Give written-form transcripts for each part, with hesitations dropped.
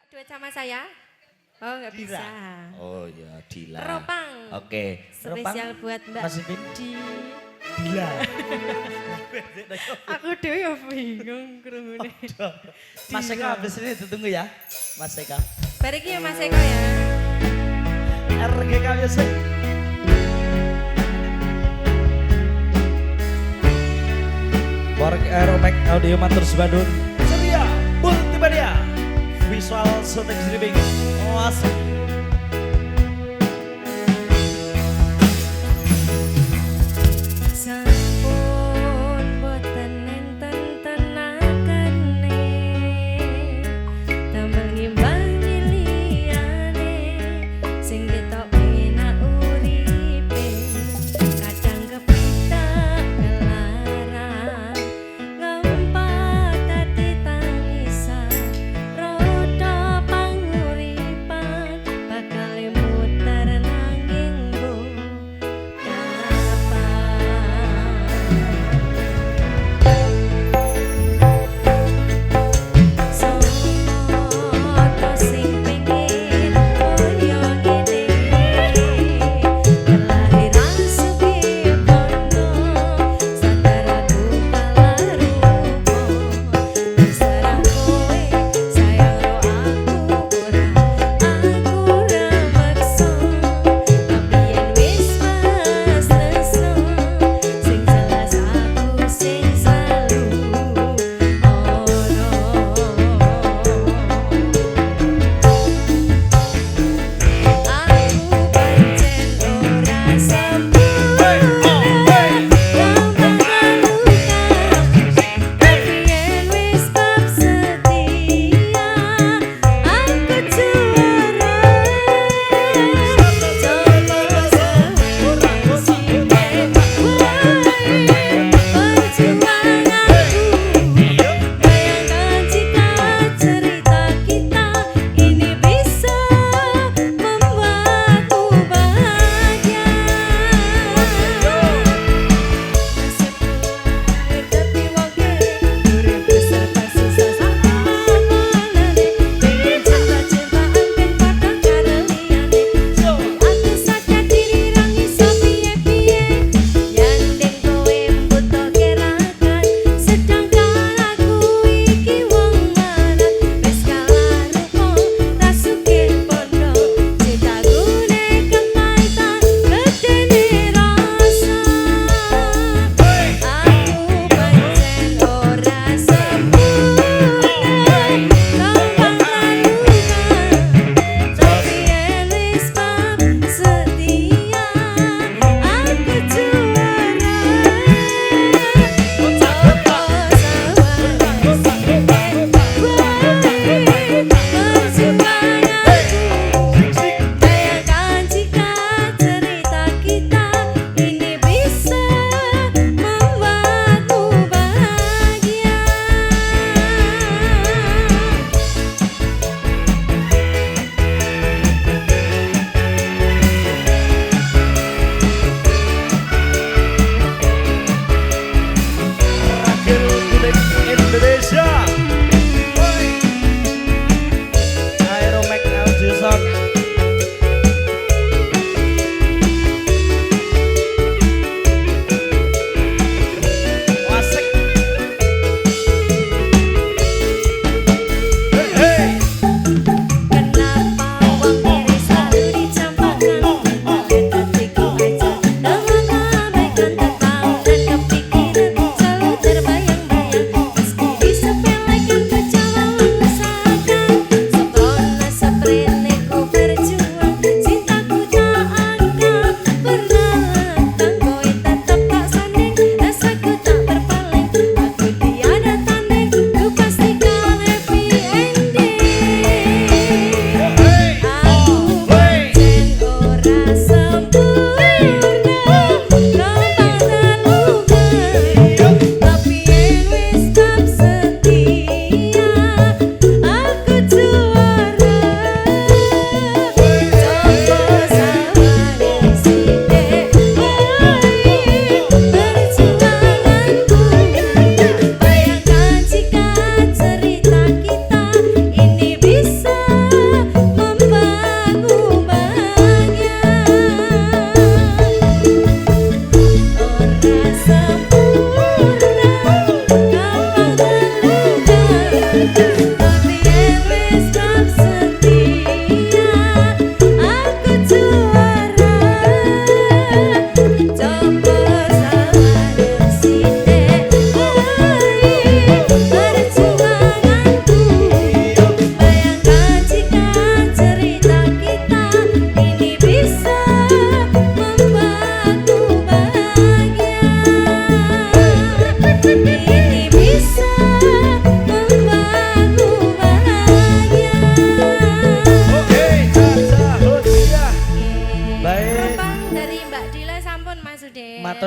Duet sama saya? Oh nggak bisa. Oh ya Dila. Ropang. Oke. Spesial buat Mbak Mas Ipin. Dila. Aku dewe ya bingung krungune. Mas Eka habis ini ditunggu ya. Mas Eka. Bareng ya Mas Eko ya. RGK Music. Borg Aeromax Audio Matur Sebadun. Ceria Multimedia. Visual Shooting Streaming. Asik. Sampun boten enten tenagane tambah ngimbangi liyane sing ketok enak uripe kadang kepitak kelarang ngempet dadi tangisan rodo panguripan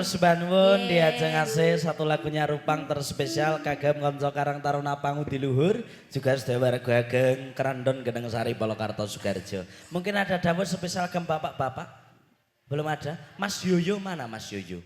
Matur subanwun diajeng ngasih satu lagunya Rupang terspesial kagem konco Karang Taruna Pangudi Luhur juga sedaya warga ageng Kerandon Geneng Sari Polokarto Sukarjo. Mungkin ada dawuh spesial ke bapak-bapak? Belum ada? Mas Yoyo mana Mas Yoyo?